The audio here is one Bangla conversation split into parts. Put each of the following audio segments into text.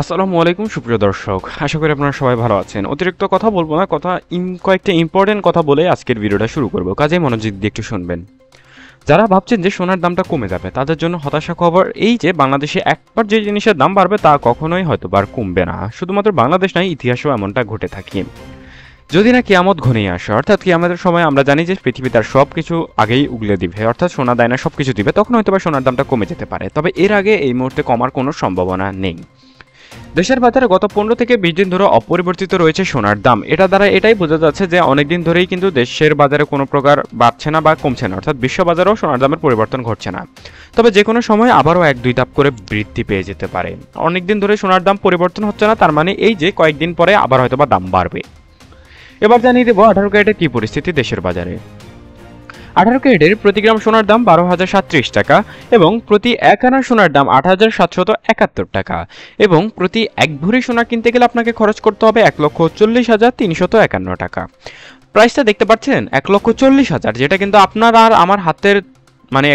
আসসালামু আলাইকুম সুপ্রিয় দর্শক, আশা করি আপনারা সবাই ভালো আছেন। অতিরিক্ত কথা বলবো না, কয়েকটা ইম্পর্টেন্ট কথা বলে আজকের ভিডিওটা শুরু করব। কাজে মনোযোগ দিয়ে একটু শুনবেন। যারা ভাবছেন যে সোনার দামটা কমে যাবে তাদের জন্য হতাশা খবর এই যে বাংলাদেশে একবার যে জিনিসের দাম বাড়বে তা কখনোই হয়তো আর কমবে না। শুধুমাত্র বাংলাদেশ নয়, ইতিহাসেও এমনটা ঘটে থাকে। যদি না কিয়ামত ঘনিয়ে আসে, অর্থাৎ কিয়ামতের সময় আমরা জানি যে পৃথিবী তার সব কিছু আগেই উগলে দিবে, অর্থাৎ সোনা দায়না সব কিছু দিবে, তখন হয়তো বা সোনার দামটা কমে যেতে পারে। তবে এর আগে এই মুহূর্তে কমার কোনো সম্ভাবনা নেই। দেশের বাজারে গত 15 থেকে 20 দিন ধরে অপরিবর্তিত রয়েছে সোনার দাম। এটা দ্বারা এটাই বোঝা যাচ্ছে যে অনেকদিন ধরেই কিন্তু দেশের বাজারে কোনো প্রকার বাড়ছে না বা কমছে না, অর্থাৎ বিশ্ব বাজারেও সোনার দামের পরিবর্তন ঘটছে না। তবে যে কোনো সময় আবারও 1-2 ধাপ করে বৃদ্ধি পেয়ে যেতে পারে। অনেকদিন ধরে সোনার দাম পরিবর্তন হচ্ছে না, তার মানে এই যে কয়েকদিন পরে আবার হয়তো বা দাম বাড়বে। এবার জানিয়ে দেবো 18 ক্যারেটের কি পরিস্থিতি দেশের বাজারে। 18 ক্যারেটের প্রতি গ্রাম সোনার দাম 12,037 টাকা এবং প্রতি 1 আনা সোনার দাম 8,771 টাকা এবং প্রতি 1 ভরি সোনা কিনতে গেলে আপনাকে খরচ করতে হবে 1,40,351 টাকা। প্রাইসটা দেখতে পাচ্ছেন 1,40,000, যেটা কিন্তু আপনার আর আমার হাতের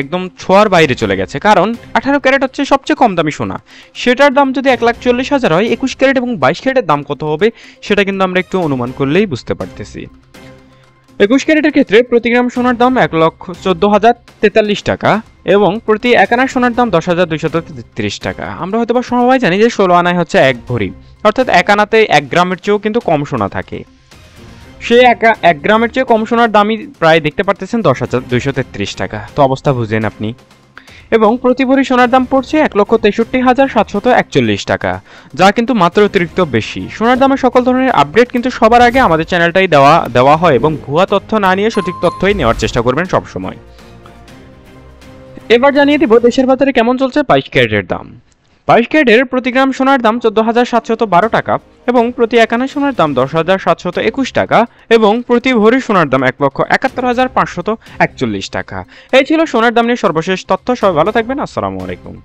একদম ছোঁয়ার বাইরে চলে গেছে। কারণ 18 ক্যারেট হচ্ছে সবচেয়ে কম দামি সোনা, সেটার দাম যদি 1,40,000 হয়, 21 ক্যারেট এবং 22 ক্যারেটের দাম কত হবে সেটা কিন্তু আমরা একটু অনুমান করলেই বুঝতে পারতেছি। 21 ক্যারেটের ক্ষেত্রে প্রতি গ্রাম সোনার দাম 1,14,043 টাকা এবং প্রতি 1 আনা সোনার দাম 10,233 টাকা। আমরা হয়তো বা সবাই জানি যে 16 আনায় হচ্ছে 1 ভরি, অর্থাৎ 1 আনাতে 1 গ্রামের চেয়েও কিন্তু কম সোনা থাকে। সেই 1 গ্রামের চেয়ে কম সোনার দামই প্রায় দেখতে পারতেছেন 10,233 টাকা। তো অবস্থা বুঝেন আপনি। এবং প্রতি ভরি সোনার দাম পড়ছে 1,63,741 টাকা, যা কিন্তু মাত্র অতিরিক্ত বেশি। সোনার দামের সকল ধরনের আপডেট কিন্তু সবার আগে আমাদের চ্যানেলটাই দেওয়া হয় এবং ভুয়া তথ্য না নিয়ে সঠিক তথ্যই নেওয়ার চেষ্টা করবেন সবসময়। এবার জানিয়ে দিব দেশের বাজারে কেমন চলছে 22 ক্যারেটের দাম। 22 ক্যারেটের প্রতি গ্রাম সোনার দাম 14,712 টাকা এবং প্রতি 1 আনা সোনার দাম 10,721 টাকা এবং প্রতি ভরি সোনার দাম 1,71,541 টাকা। এই ছিল সোনার দাম নিয়ে সর্বশেষ তথ্য। সবাই ভালো থাকবেন। আসসালামু আলাইকুম।